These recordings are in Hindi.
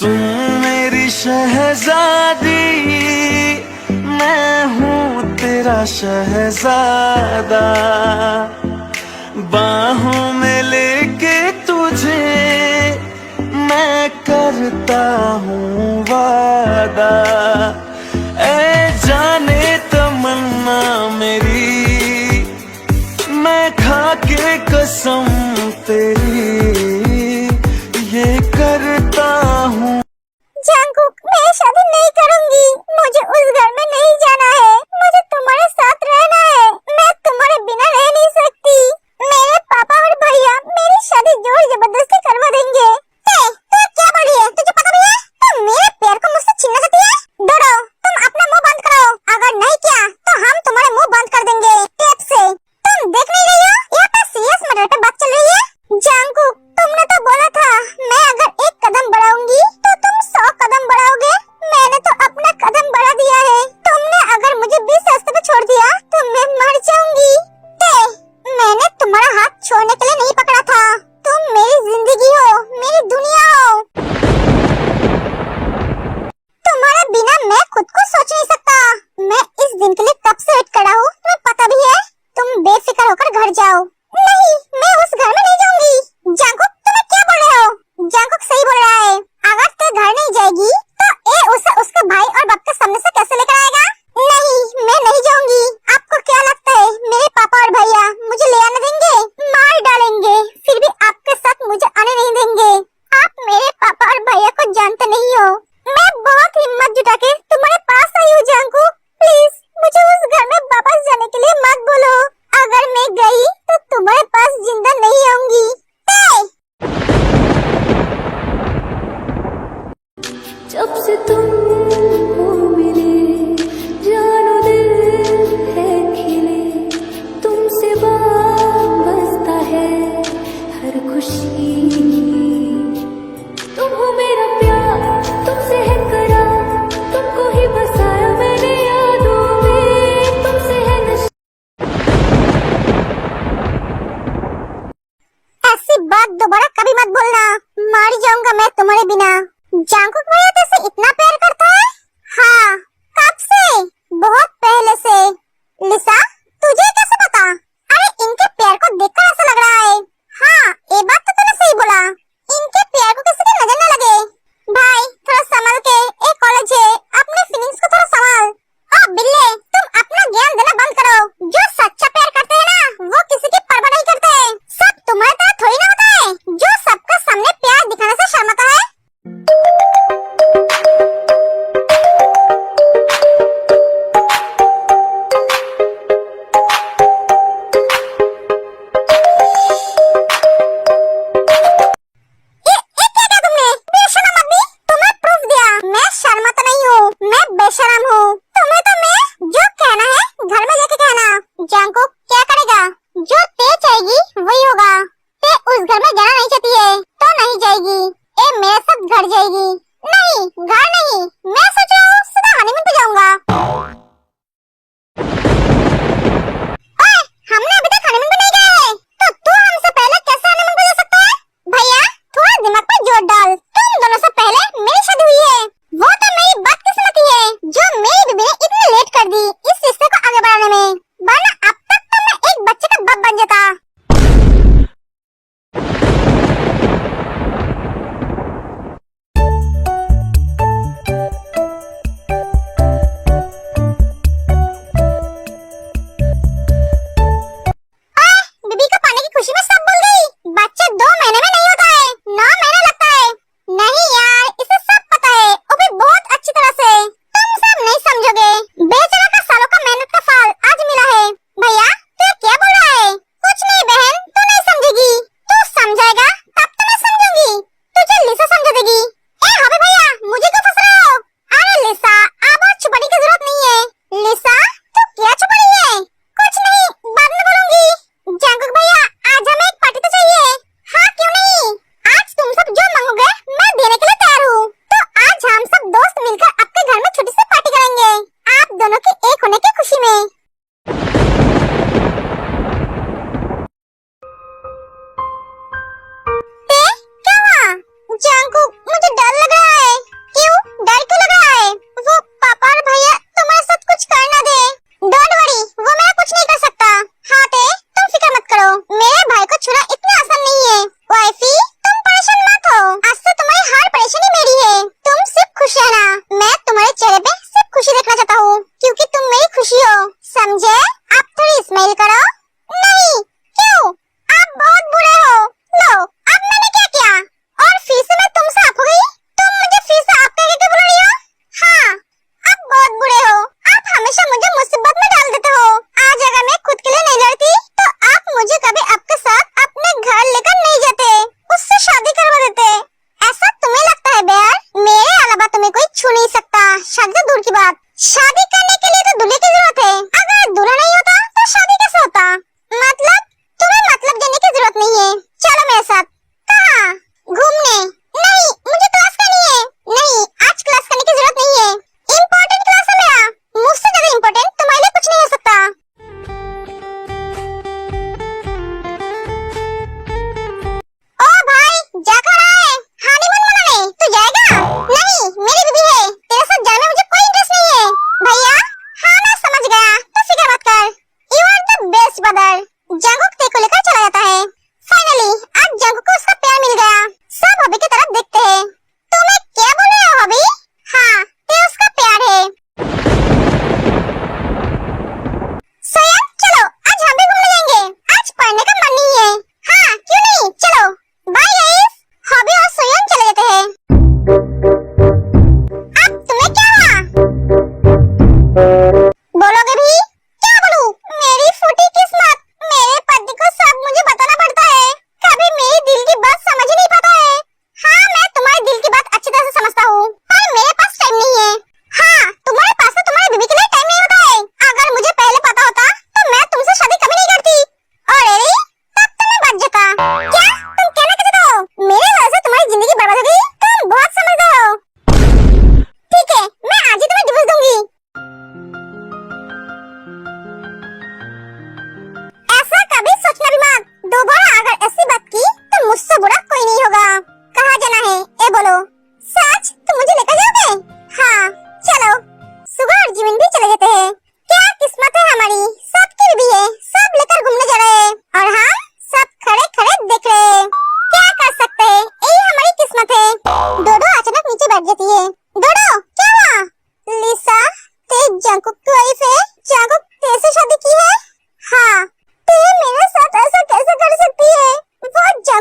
सुन मेरी शहजादी, मैं हूँ तेरा शहजादा, बाहों में लेके तुझे मैं करता हूँ वादा। ऐ जाने तमन्ना मेरी, मैं खा के कसम तेरी ये करता हूँ। जंगकुक, मैं शादी नहीं करूंगी। मुझे उस घर में नहीं जाना है। मुझे तुम्हारे साथ रहना है। मैं तुम्हारे बिना रह नहीं सकती। मेरे पापा और भैया मेरी शादी जोर जबरदस्ती करवा देंगे। तू क्या बोल रही है? तुझे पता भी है तुम मेरे पैर को मुझसे छीनना चाहती है? डरो, तुम अपना मुंह बंद करो। अगर नहीं किया तो हम तुम्हारे मुंह बंद कर देंगे टेप से। तुम देख नहीं रही हो यहाँ पर सीरियस मैटर पे बात चल रही है? जंगकुक, तुमने तो बोला था मैं अगर एक कदम बढ़ाऊंगी तो तुम 100 कदम बढ़ाओगे। मैंने तो अपना कदम बढ़ा दिया है। तुमने अगर मुझे बीच रास्ते पे छोड़ दिया तो मैं मर जाऊंगी। मैंने तुम्हारा हाथ छोड़ने के लिए नहीं पकड़ा था। तुम मेरी जिंदगी हो, मेरी दुनिया हो। तुम्हारे बिना मैं खुद को सोच नहीं सकता। मैं इस दिन के लिए कब से वेट कर रहा हूँ, तुम्हें पता भी है। तुम बेफिक्र होकर घर जाओ। नहीं, मैं उस घर में नहीं जाऊंगी। जंगकुक, तुम्हें क्या बोल रहे हो? जंगकुक सही बोल रहा है। अगर तू घर नहीं जाएगी तो ए उसे उसके भाई और बाप के सामने से कैसे लेकर आएगा? नहीं, मैं नहीं जाऊंगी। आपको क्या लगता है मेरे पापा और भैया मुझे ले आने देंगे? मार डालेंगे, फिर भी आपके साथ मुझे आने नहीं देंगे। आप मेरे पापा और भैया को जानते नहीं हो। मैं बहुत हिम्मत जुटा के तुम्हारे पास आई हूँ जंगकुक। प्लीज मुझे उस घर में वापस जाने के लिए मत बोलो। अगर मैं गई तो तुम्हारे पास जिंदा नहीं आऊंगी। जब से तुम हो मिले, जानो दिल है खिले, तुमसे वाबस्ता है हर खुशी। तुम हो मेरा प्यार, तुमसे है करार, तुमको ही बसाया मैंने यादों में, तुमसे है नशा। ऐसी बात दोबारा कभी मत बोलना। मर जाऊंगा मैं तुम्हारे बिना। जंगकुक भैया तुझसे इतना प्यार करता है? हाँ, कब से? बहुत पहले से। लिसा, तुझे कैसे पता? अरे इनके पैर को देखकर ऐसा लग रहा है। हाँ, ये बात तो तूने सही बोला। इनके पैर को किसी की नजर न लगे। भाई थोड़ा संभल के, एक कॉलेज है, अपने फीलिंग्स को थोड़ा संभाल। ओ बिल्ले, तुम अपना ज्ञान देना बंद करो। जो सच्चा प्यार करते हैं ना, वो किसी की परवाह नहीं करते। सब तुम्हारी तरह थोड़ी ना होता है, जो सबके सामने प्यार दिखाने से शर्माता है। जंगकुक क्या करेगा? जो ते चाहेगी वही होगा। ते उस घर में जाना नहीं चाहती है तो नहीं जाएगी। ए मेरे साथ घर जाएगी। नहीं, घर नहीं, मैं सोच रहा हूँ सीधा हनीमून पे जाऊंगा। ओए, हमने अभी तक हनीमून पे नहीं गए हैं, तो तू हमसे पहले कैसे हनीमून पे जा सकता है? भैया थोड़ा दिमाग पे जोर डाल। तुम दोनों से पहले मेरी शादी हुई है। वो तो मेरी बदकिस्मती है जो मेरी बीबी ने इतनी लेट कर दी इस रिश्ते को आगे बढ़ाने में, वरना अब तक तो मैं एक बच्चे का बाप बन जाता।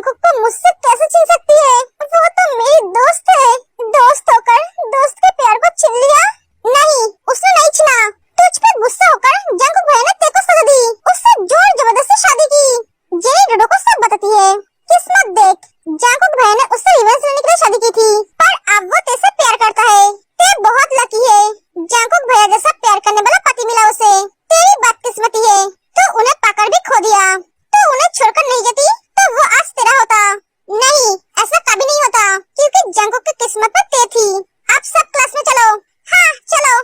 जंकुक को मुझसे कैसे छीन सकती है? वो तो मेरी दोस्त है। दोस्त होकर दोस्त के प्यार को छीन लिया? नहीं, उसने नहीं छीना। तुझ पे गुस्सा होकर जंकुक भाई ने तेरे को सजा दी। उससे जोर जबरदस्ती शादी की। जेनी डोडो को सब बताती है। किस्मत देख, जंकुक भाई ने उससे रिवेंज लेने के लिए शादी की थी, पर अब वो तेरे से प्यार करता है। ते बहुत लकी है, जंकुक भैया जैसा प्यार करने वाला पति मिला उसे। तेरी बदकिस्मती है, तो उन्हें पकड़ भी खो दिया। तो उन्हें छोड़कर नहीं जाती तो वो आज तेरा होता। नहीं, ऐसा कभी नहीं होता, क्योंकि जंकुक की किस्मत में ते थी। अब सब क्लास में चलो। हाँ चलो।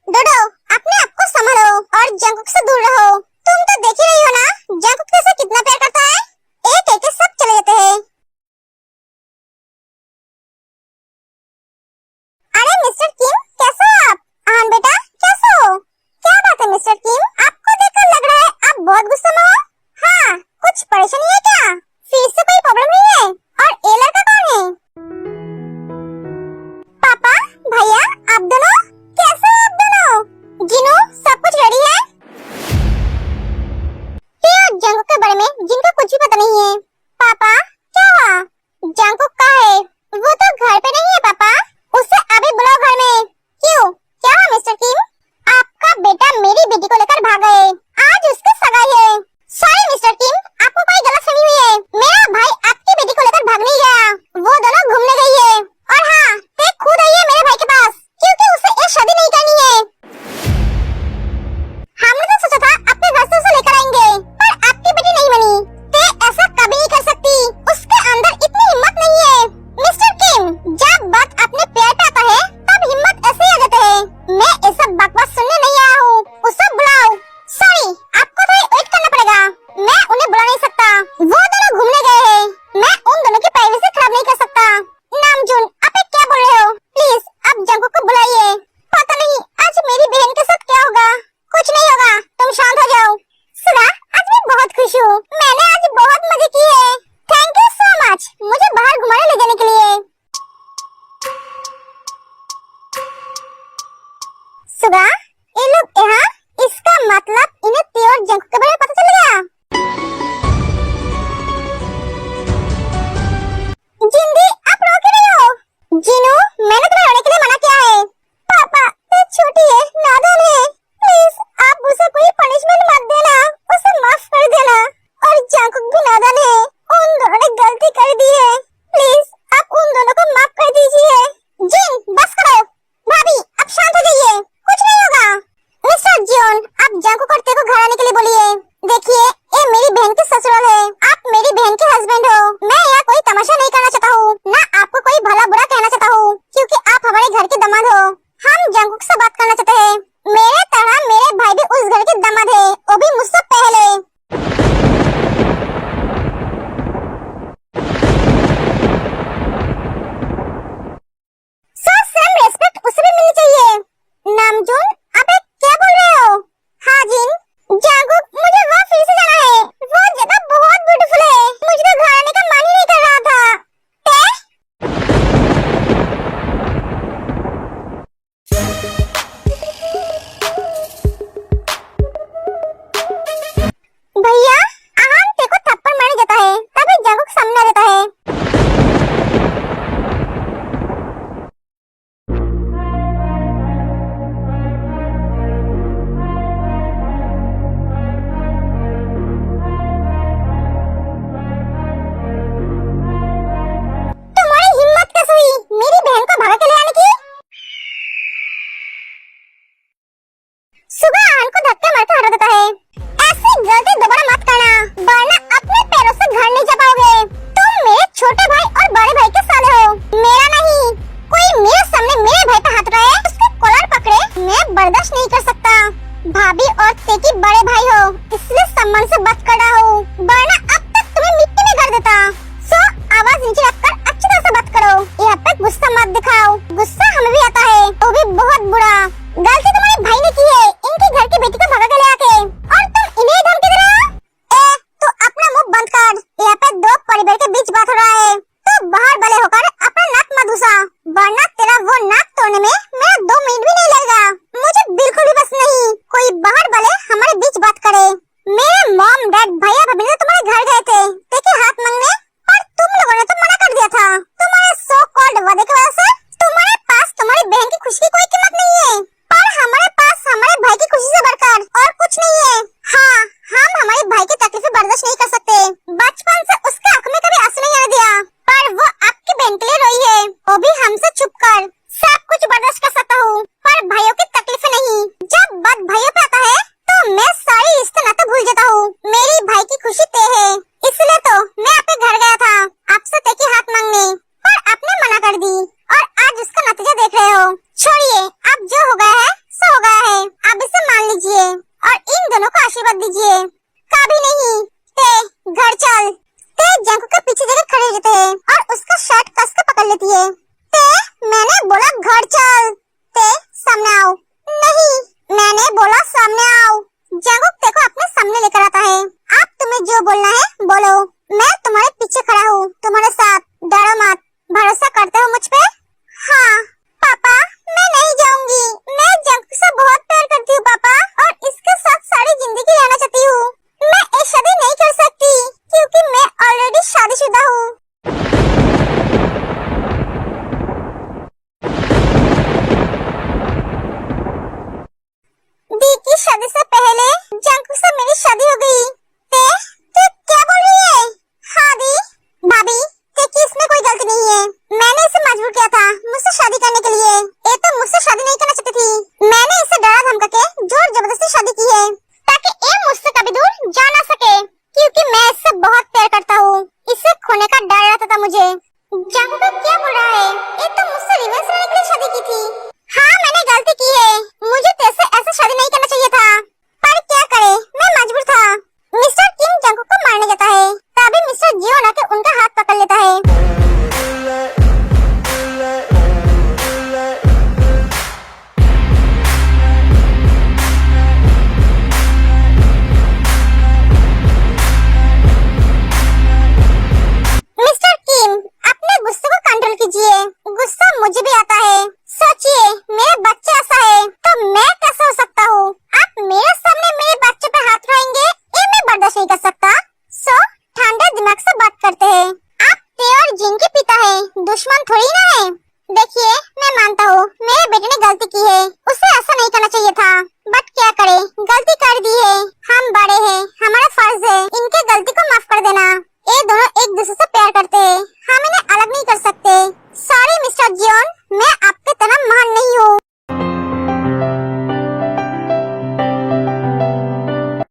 डोडो, अपने आप को संभालो और जंकुक से दूर रहो। तुम तो देख ही रही हो ना, जंकुक तेरे से कितना प्यार करता है। एक एक सब चले जाते हैं। अरे मिस्टर किम, कैसे हो आप? आन बेटा, कैसे हो? क्या बात है मिस्टर किम, आपको देखकर लग रहा है आप बहुत गुस्से में हो। हाँ, कुछ परेशानी है क्या? फिर से कोई प्रॉब्लम नहीं है? और ये लड़का कौन है? पापा, भैया, आप दोनों कैसे हो? आप दोनों जिनू, सब कुछ रेडी है? फिर जंकुक के बारे में जिनको कुछ भी पता नहीं है। पापा, क्या हुआ? जंकुक कहाँ है? वो तो घर पे नहीं है पापा, उसे अभी बुलाओ घर में। क्यों, क्या हुआ मिस्टर किम? आपका बेटा मेरी बेटी को लेकर भाग गए। आज उसकी सगाई है। सॉरी मिस्टर किम, आपको कोई गलतफहमी हुई है। मेरा भाई आपकी बेटी को लेकर भाग नहीं गया, वो दोनों घूमने गई है। और हाँ, ते खुद आई है मेरे भाई के पास, क्योंकि उसे एक शादी नहीं करनी है। हमने तो सोचा था अपने घर से उसे लेकर आएंगे, पर आपकी बेटी नहीं बनी। ते ऐसा कभी नहीं कर सकती, उसके अंदर इतनी हिम्मत नहीं है। मिस्टर किम, जब बात अपने प्यार पे आता है तब हिम्मत ऐसे ही आ जाते हैं। मैं ये सब बकवास सुनने नहीं आया हूँ, उसे बुलाओ। सॉरी, आपको थोड़ी वेट करना पड़ेगा, मैं उन्हें बुला नहीं सकता। वो दोनों घूमने गए हैं, मैं उन दोनों की प्राइवेसी खराब नहीं कर सकता। नामजून, आप ये क्या बोल रहे हो? प्लीज अब जंकुक को बुलाइए। पता नहीं आज मेरी बहन के साथ क्या होगा। कुछ नहीं होगा, तुम शांत हो जाओ। सुधा, आज मैं बहुत खुश हूँ, मैंने आज बहुत मजे किए हैं। थैंक यू सो मच मुझे बाहर घुमाने ले जाने के लिए। सुधा, ये लोग यहाँ, इसका मतलब इन्हें ते और जंकुक के बारे में पता चल गया। जिंदी, आप रो क्यों रही हो? जिनू, मैंने तुम्हें रोने के लिए मना किया है। पापा, ते छोटी है, नादान है, प्लीज आप उसे कोई पनिशमेंट मत देना, उसे माफ कर देना। और जंकुक भी नादान है, उन दोनों ने गलती कर दी है, प्लीज आप उन दोनों को माफ कर दीजिए। जिन, बस करो। भाभी, अब शांत हो जाइए, कुछ नहीं होगा। मिस्टर जियोन, आप जंकुक और ते को घर आने के लिए बोलिए। देखिए, ये मेरी बहन की ससुराल है, आप मेरी बहन के हस्बैंड हो। मैं यहाँ कोई तमाशा नहीं करना चाहता हूँ, ना आपको कोई भला बुरा कहना चाहता हूँ, क्योंकि आप हमारे घर के दामाद हो। हम जंकुक से बात करना चाहते हैं। मेरे तरह मेरे भाई भी उस घर के दामाद है, वो भी मुझसे पहले। सो सेम रेस्पेक्ट उसे भी मिलनी चाहिए। नामजून, आप क्या बोल रहे हो? हाँ जिन, जंकुक, मुझे वहाँ फिर से जाना है, वो जगह बहुत ब्यूटीफुल है, मुझे तो घर आने का मन ही नहीं कर रहा था। भैया, आहान ते को थप्पड़ मारने जाता है, तभी जंकुक सामने आ जाता है। मेरी बहन को भगा के ले आने की। सुबह आन को धक्के मारकर हटा देता है। ऐसी गलती दोबारा मत करना, वरना अपने पैरों से घर नहीं जा पाओगे। तुम मेरे छोटे भाई और बड़े भाई के साले हो, मेरा नहीं। कोई मेरे सामने मेरे भाई पे हाथ उठाए, उसके कॉलर पकड़े, मैं बर्दाश्त नहीं कर सकता। भाभी और ते की बड़े भाई हो, इसलिए सम्मान से बात कर रहा हूँ, वरना अब तक तुम्हें मिट्टी में कर देता। सो आवाज नीचे रखकर अच्छी तरह से बात करो, यहाँ पे गुस्सा मत दिखाओ। गुस्सा हमें भी आता है, वो भी बहुत बुरा। गलती तुम्हारे भाई ने की है, इनके घर की बेटी को भगा के ले आके, और तुम इन्हें धमकी दे रहे हो। तो अपना मुंह बंद कर, यहाँ पे दो परिवार के बीच बात हो रहा है, तो बाहर भले होकर अपना नाक मत घुसा, वरना तेरा वो नाक तोड़ने में मेरा 2 मिनट भी नहीं लगेगा। मुझे बिल्कुल भी पसंद नहीं कोई बाहर भले हमारे बीच बात करे। मेरे मॉम डैड भैया भाभी ने तुम्हारे घर गए थे, देखिए हाथ मांगने, पर तुम उसका शर्ट कस के पकड़ लेती है। ते मैंने बोला घर चल, ते सामने आओ। नहीं, मैंने बोला सामने आओ। जंगकुक ते को अपने सामने लेकर आता है। आप तुम्हें जो बोलना है बोलो, मैं तुम्हारे पीछे खड़ा हूँ, तुम्हारे साथ। डरो मत, भरोसा करते हो मुझ पे? हाँ पापा, मैं नहीं जाऊंगी। मैं जंगकुक से बहुत प्यार करती हूँ पापा, और इसके साथ सारी जिंदगी रहना चाहती हूँ। मैं ये शादी नहीं कर सकती क्योंकि मैं ऑलरेडी शादीशुदा हूँ। दी की शादी से पहले जंगकुक से मेरी शादी हो गई। ते क्या बोल रही है? हाँ दी, भाभी, ते की इसमें कोई गलती नहीं है। मैंने इसे मजबूर किया था मुझसे शादी करने के लिए। ये तो मुझसे शादी नहीं करना चाहती थी। मैंने इसे डरा धमका के जोर जबरदस्ती शादी की है ताकि ये मुझसे कभी दूर जा ना सके, क्योंकि मैं इससे बहुत प्यार करता हूँ। इसे खोने का डर रहता था मुझे। जंगकुक क्या बोल रहा है? ये तो मुझसे रिवेंज लेने के लिए शादी की थी। हाँ मैंने गलती की है, मुझे तेरे से ऐसे शादी नहीं करना